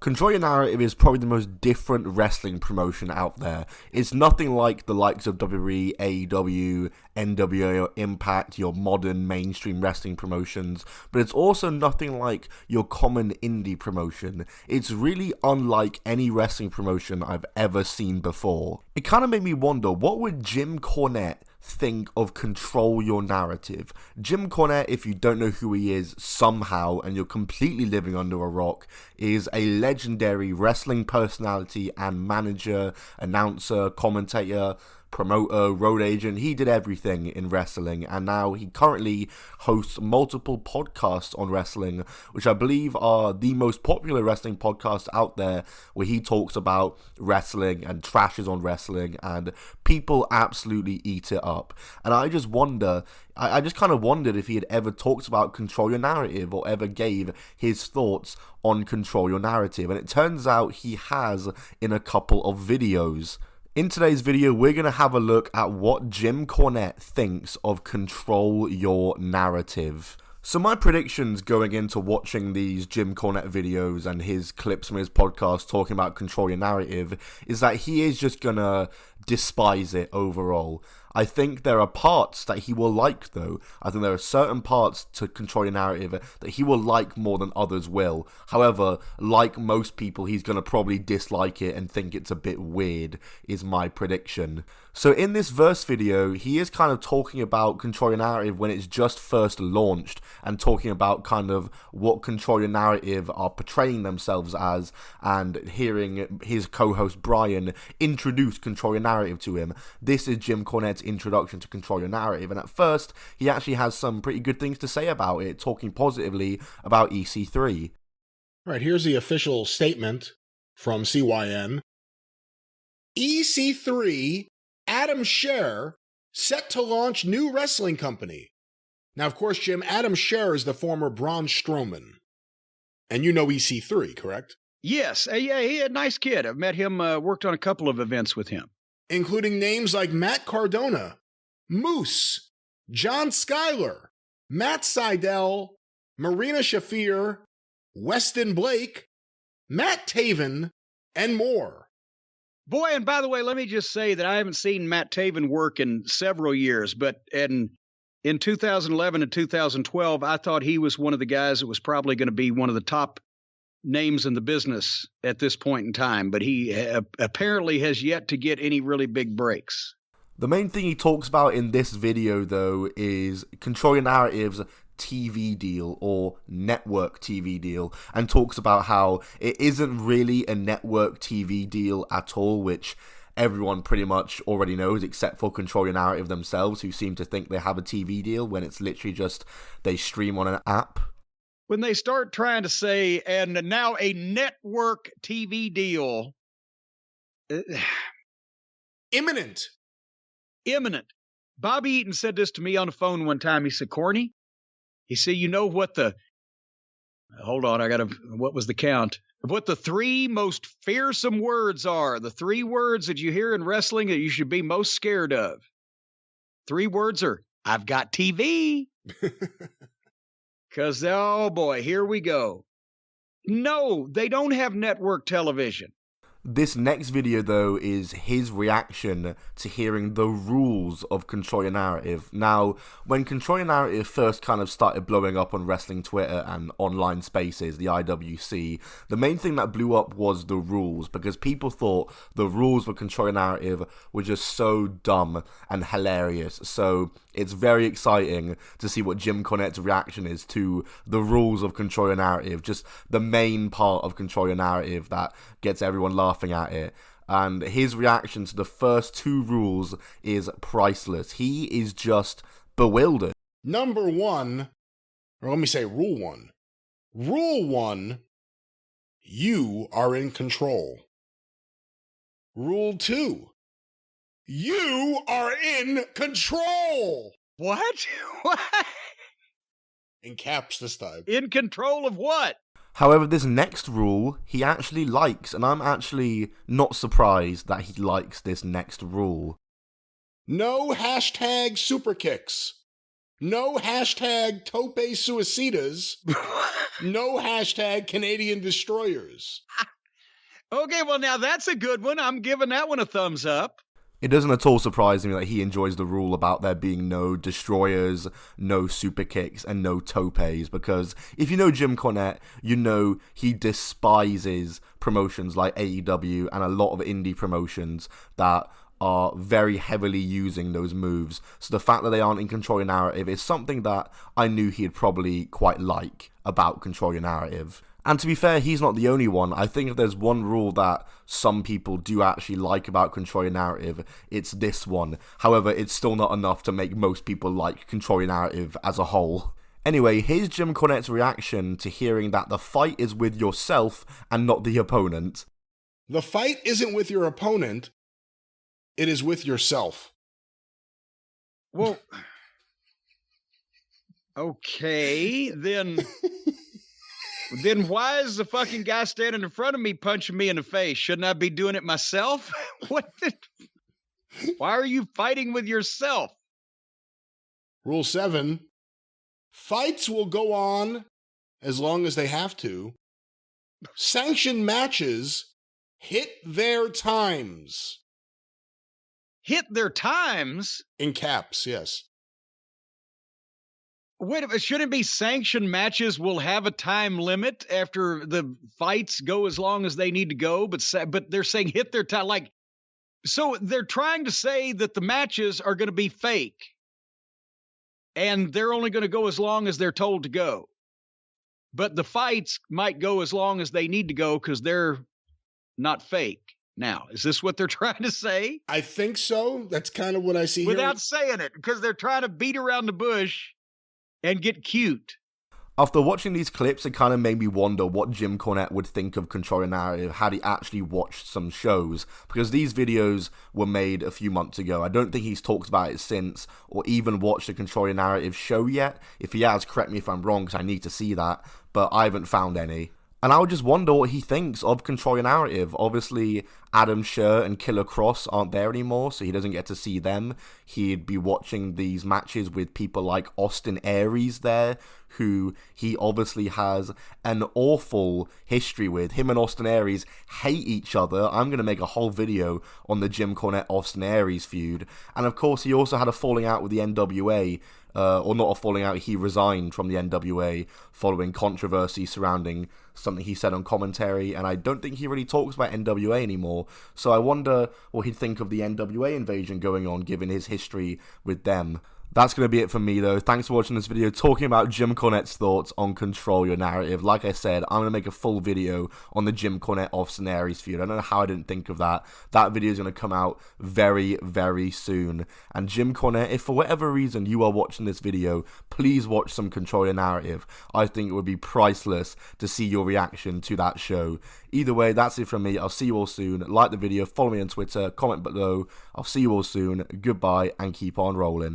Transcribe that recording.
Control Your Narrative is probably the most different wrestling promotion out there. It's nothing like the likes of WWE, AEW, NWA, or Impact, your modern mainstream wrestling promotions, but it's also nothing like your common indie promotion. It's really unlike any wrestling promotion I've ever seen before. It kind of made me wonder, what would Jim Cornette think of Control Your Narrative? Jim Cornette, if you don't know who he is somehow and you're completely living under a rock, is a legendary wrestling personality and manager, announcer, commentator, promoter, road agent. He did everything in wrestling, and now he currently hosts multiple podcasts on wrestling, which I believe are the most popular wrestling podcasts out there, where he talks about wrestling and trashes on wrestling, and people absolutely eat it up. And I just wonder, I just kind of wondered if he had ever talked about Control Your Narrative or ever gave his thoughts on Control Your Narrative, and it turns out he has in a couple of videos. In today's video, we're going to have a look at what Jim Cornette thinks of Control Your Narrative. So my predictions going into watching these Jim Cornette videos and his clips from his podcast talking about Control Your Narrative is that he is just going to despise it overall. I think there are parts that he will like, though. I think there are certain parts to Control Your Narrative that he will like more than others will. However, like most people, he's going to probably dislike it and think it's a bit weird, is my prediction. So in this verse video, he is kind of talking about Control Your Narrative when it's just first launched, and talking about kind of what Control Your Narrative are portraying themselves as, and hearing his co-host Brian introduce Control Your Narrative to him. This is Jim Cornette's introduction to Control Your Narrative, and at first he actually has some pretty good things to say about it, talking positively about EC3. Right, here's the official statement from CYN. EC3, Adam Scherr, set to launch new wrestling company. Now, of course, Jim, Adam Scherr is the former Braun Strowman. And you know EC3, correct? Yes, yeah, he's a nice kid. I've met him, worked on a couple of events with him. Including names like Matt Cardona, Moose, John Schuyler, Matt Seidel, Marina Shafir, Weston Blake, Matt Taven, and more. Boy, and by the way, let me just say that I haven't seen Matt Taven work in several years, but in 2011 and 2012, I thought he was one of the guys that was probably going to be one of the top names in the business at this point in time, but he apparently has yet to get any really big breaks. The main thing he talks about in this video, though, is Control Your Narrative's TV deal or network TV deal, and talks about how it isn't really a network TV deal at all, which everyone pretty much already knows, except for Control Your Narrative themselves, who seem to think they have a TV deal when it's literally just they stream on an app. When they start trying to say, and now a network TV deal. Imminent. Bobby Eaton said this to me on the phone one time. He said, Corny, he said, you know what what was the count? What the three most fearsome words are, the three words that you hear in wrestling that you should be most scared of. Three words are, I've got TV. Because, oh boy, here we go. No, they don't have network television. This next video, though, is his reaction to hearing the rules of Control Your Narrative. Now, when Control Your Narrative first kind of started blowing up on wrestling Twitter and online spaces, the IWC, the main thing that blew up was the rules, because people thought the rules for Control Your Narrative were just so dumb and hilarious. So it's very exciting to see what Jim Cornette's reaction is to the rules of Control Your Narrative, just the main part of Control Your Narrative that gets everyone laughing at it. And his reaction to the first two rules is priceless. He is just bewildered. Number one, or let me say rule one. Rule one, you are in control. Rule two, you are in control. What? What? In caps this time. In control of what? However, this next rule he actually likes, and I'm actually not surprised that he likes this next rule. No hashtag super kicks. No hashtag tope suicidas. No hashtag Canadian destroyers. Okay, well, now that's a good one. I'm giving that one a thumbs up. It doesn't at all surprise me that he enjoys the rule about there being no destroyers, no super kicks, and no topes, because if you know Jim Cornette, you know he despises promotions like AEW and a lot of indie promotions that are very heavily using those moves. So the fact that they aren't in Control Your Narrative is something that I knew he'd probably quite like about Control Your Narrative. And to be fair, he's not the only one. I think if there's one rule that some people do actually like about Control Your Narrative, it's this one. However, it's still not enough to make most people like Control Your Narrative as a whole. Anyway, here's Jim Cornette's reaction to hearing that the fight is with yourself and not the opponent. The fight isn't with your opponent, it is with yourself. Well, okay, then why is the fucking guy standing in front of me punching me in the face? Shouldn't I be doing it myself? Why are you fighting with yourself? Rule 7, fights will go on as long as they have to. Sanctioned matches hit their times. Hit their times? In caps, yes. Wait a minute, shouldn't it be sanctioned matches will have a time limit after the fights go as long as they need to go, but they're saying hit their time. Like, so they're trying to say that the matches are going to be fake and they're only going to go as long as they're told to go. But the fights might go as long as they need to go because they're not fake. Now, is this what they're trying to say? I think so. That's kind of what I see without here. saying it, because they're trying to beat around the bush and get cute. After watching these clips, it kind of made me wonder what Jim Cornette would think of Control Your Narrative had he actually watched some shows, because these videos were made a few months ago. I don't think he's talked about it since, or even watched a Control Your Narrative show yet. If he has, correct me if I'm wrong, because I need to see that, but I haven't found any. And I would just wonder what he thinks of Control Your Narrative. Obviously, Adam Scherr and Killer Kross aren't there anymore, so he doesn't get to see them. He'd be watching these matches with people like Austin Aries there, who he obviously has an awful history with. Him and Austin Aries hate each other. I'm going to make a whole video on the Jim Cornette-Austin Aries feud. And of course, he also had a falling out with the NWA, or not a falling out, he resigned from the NWA following controversy surrounding something he said on commentary, and I don't think he really talks about NWA anymore, so I wonder what he'd think of the NWA invasion going on, given his history with them. That's going to be it for me, though. Thanks for watching this video talking about Jim Cornette's thoughts on Control Your Narrative. Like I said, I'm going to make a full video on the Jim Cornette-Austin Aries feud. I don't know how I didn't think of that. That video is going to come out very, very soon. And Jim Cornette, if for whatever reason you are watching this video, please watch some Control Your Narrative. I think it would be priceless to see your reaction to that show. Either way, that's it from me. I'll see you all soon. Like the video, follow me on Twitter, comment below. I'll see you all soon. Goodbye, and keep on rolling.